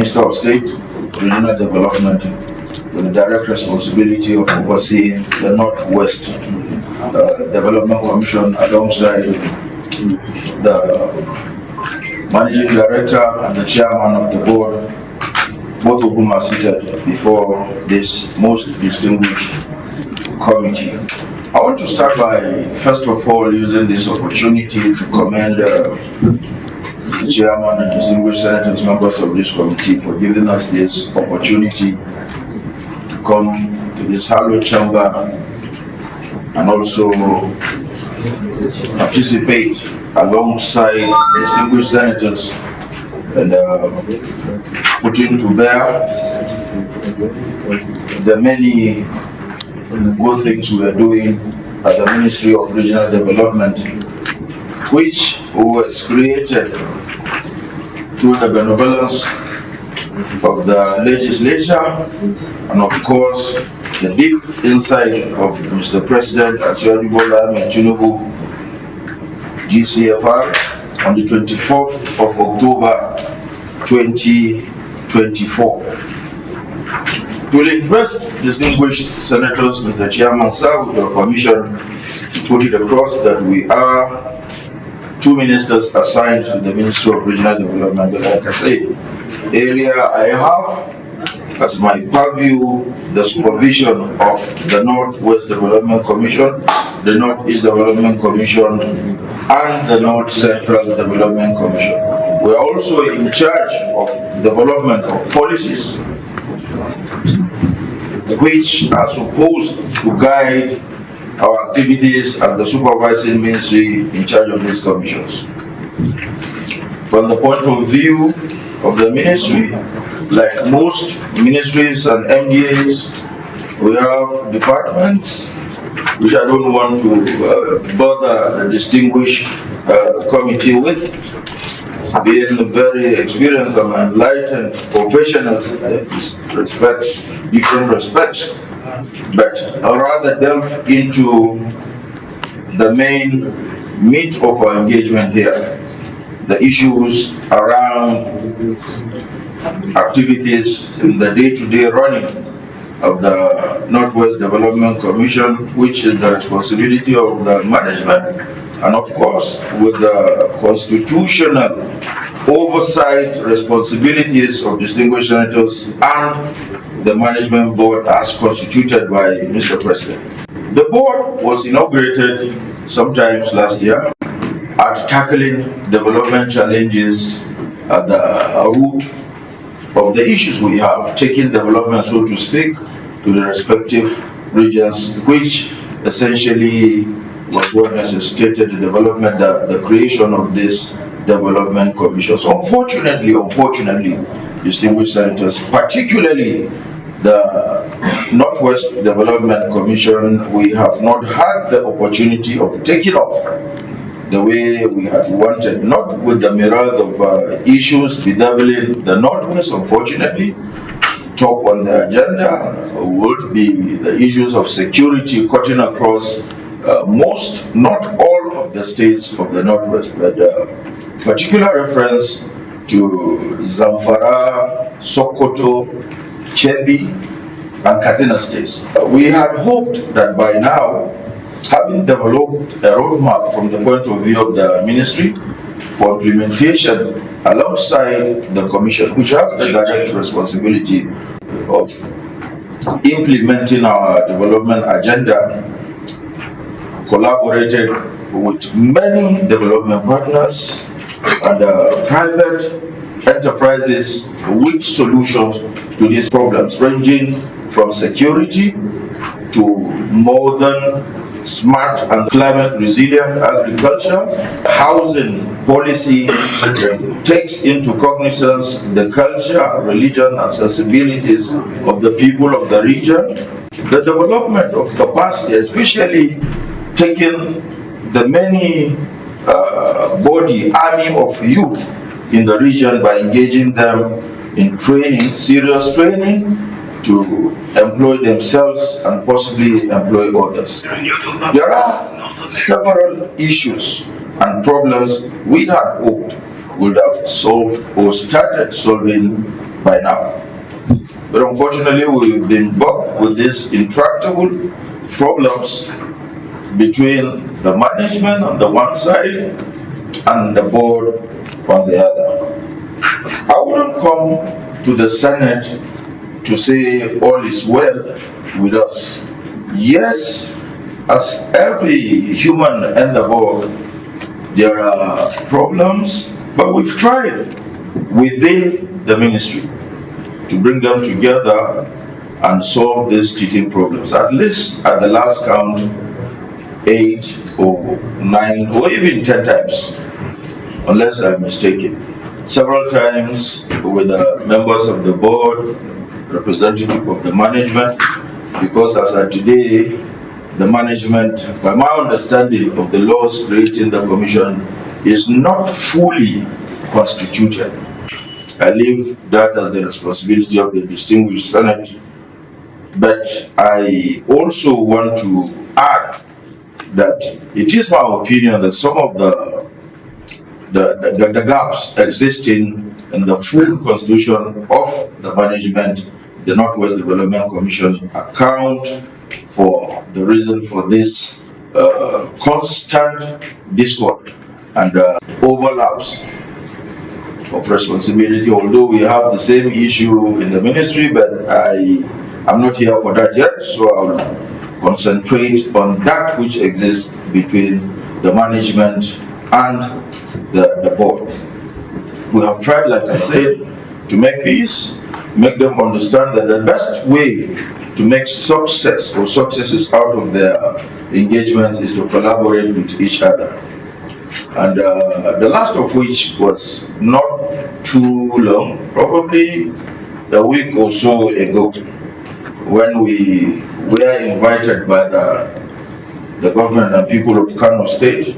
Minister of State, Regional Development, with the direct responsibility of overseeing the Northwest Development Commission alongside the Managing Director and the Chairman of the Board, both of whom are seated before this most distinguished committee. I want to start by, first of all, using this opportunity to commend the Chairman and distinguished senators, members of this committee, for giving us this opportunity to come to this hallowed chamber and also participate alongside distinguished senators and putting to bear the many good things we are doing at the Ministry of Regional Development, which was created through the benevolence of the legislature and of course the deep insight of Mr. President Ahmadu Bola Tinubu, GCFR, on the 24th of October 2024. To interest distinguished senators, Mr. Chairman, sir, with your permission to put it across that we are two ministers assigned to the Ministry of Regional Development. But like I said earlier, I have as my purview the supervision of the Northwest Development Commission, the Northeast Development Commission, and the North Central Development Commission. We are also in charge of development of policies which are supposed to guide our activities as the supervising ministry in charge of these commissions. From the point of view of the ministry, like most ministries and MDAs, we have departments which I don't want to bother the distinguished committee with, being very experienced and enlightened professionals in different respects, but I'd rather delve into the main meat of our engagement here, the issues around activities in the day-to-day running of the Northwest Development Commission, which is the responsibility of the management, and of course with the constitutional oversight responsibilities of distinguished senators and the management board as constituted by Mr. President. The board was inaugurated sometimes last year at tackling development challenges at the root of the issues we have, taking development, so to speak, to the respective regions, which essentially was what necessitated the development, the creation of this development commission. So unfortunately, distinguished senators, particularly the Northwest Development Commission, we have not had the opportunity of taking off the way we had wanted, not with the myriad of issues bedeviling the Northwest. Unfortunately, top on the agenda would be the issues of security cutting across most, not all of the states of the Northwest, but particular reference to Zamfara, Sokoto, Kebbi, and Katsina states. We had hoped that by now, having developed a roadmap from the point of view of the ministry for implementation alongside the commission, which has the direct responsibility of implementing our development agenda, collaborated with many development partners and private enterprises with solutions to these problems, ranging from security to modern, smart and climate resilient agriculture, housing policy that takes into cognizance the culture, religion and sensibilities of the people of the region, the development of capacity, especially taking the many army of youth in the region by engaging them in training, serious training, to employ themselves and possibly employ others. There are several issues and problems we had hoped would have solved or started solving by now. But unfortunately, we've been bucked with these intractable problems between the management on the one side and the board on the other. I wouldn't come to the Senate to say all is well with us. Yes, as every human endeavor, there are problems, but we've tried within the ministry to bring them together and solve these teething problems. At least at the last count, 8 or 9 or even 10 times, unless I'm mistaken. Several times with the members of the board, representative of the management, because as of today, the management, by my understanding of the laws creating the commission, is not fully constituted. I leave that as the responsibility of the distinguished Senate. But I also want to add that it is my opinion that some of the gaps existing in the full constitution of the management, the Northwest Development Commission, account for the reason for this constant discord and overlaps of responsibility. Although we have the same issue in the ministry, but I'm not here for that yet, so I'll concentrate on that which exists between the management and the board. We have tried, like I said, to make peace, make them understand that the best way to make successes out of their engagements is to collaborate with each other. And the last of which was not too long, probably a week or so ago, when we were invited by the government and people of Kano State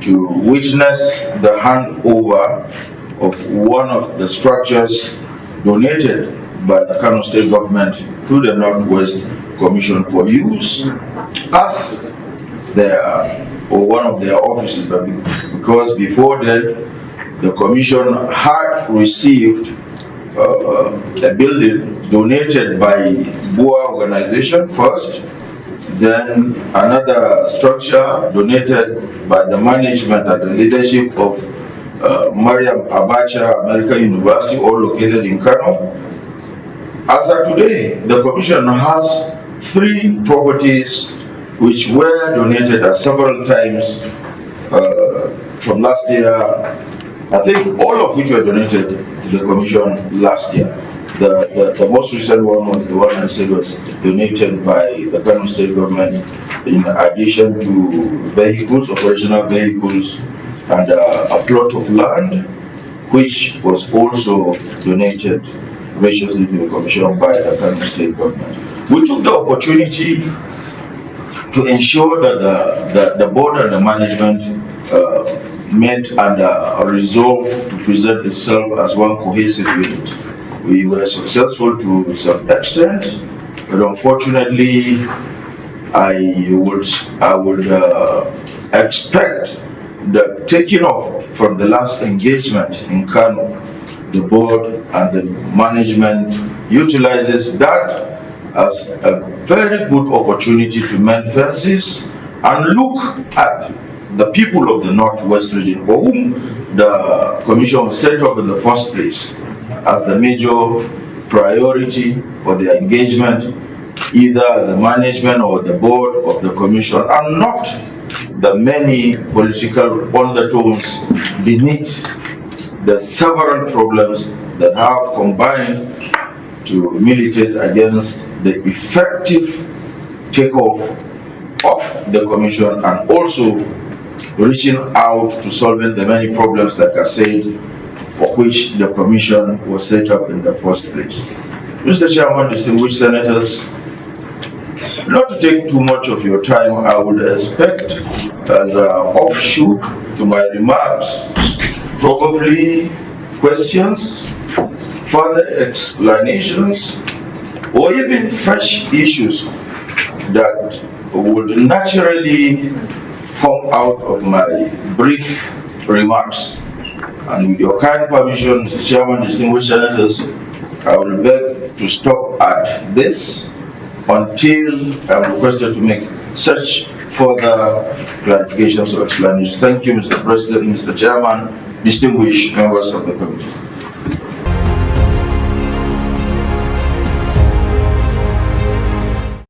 to witness the handover of one of the structures donated by the Kano State government to the Northwest Commission for use as one of their offices, but because before then the commission had received a building donated by BUA organization first, then another structure donated by the management and the leadership of Mariam Abacha American University, all located in Kano. As of today, the commission has 3 properties which were donated several times from last year. I think all of which were donated to the commission last year. The most recent one was the one I said was donated by the Kano State government in addition to vehicles, operational vehicles, and a plot of land, which was also donated graciously to the commission by the Kano State government. We took the opportunity to ensure that the board and the management met and resolved to present itself as one cohesive unit. We were successful to some extent, but unfortunately, I would expect the taking off from the last engagement in Kano, the board and the management utilizes that as a very good opportunity to mend fences and look at the people of the Northwest region for whom the commission was set up in the first place as the major priority for their engagement, either as the management or the board of the commission, and not the many political undertones beneath the several problems that have combined to militate against the effective takeoff of the commission and also reaching out to solving the many problems, like I said, for which the commission was set up in the first place. Mr. Chairman, distinguished senators, not to take too much of your time, I would expect as an offshoot to my remarks, probably questions, further explanations, or even fresh issues that would naturally come out of my brief remarks. And with your kind permission, Mr. Chairman, distinguished senators, I will beg to stop at this until I'm requested to make such further clarifications or explanations. Thank you, Mr. President, Mr. Chairman, distinguished members of the committee.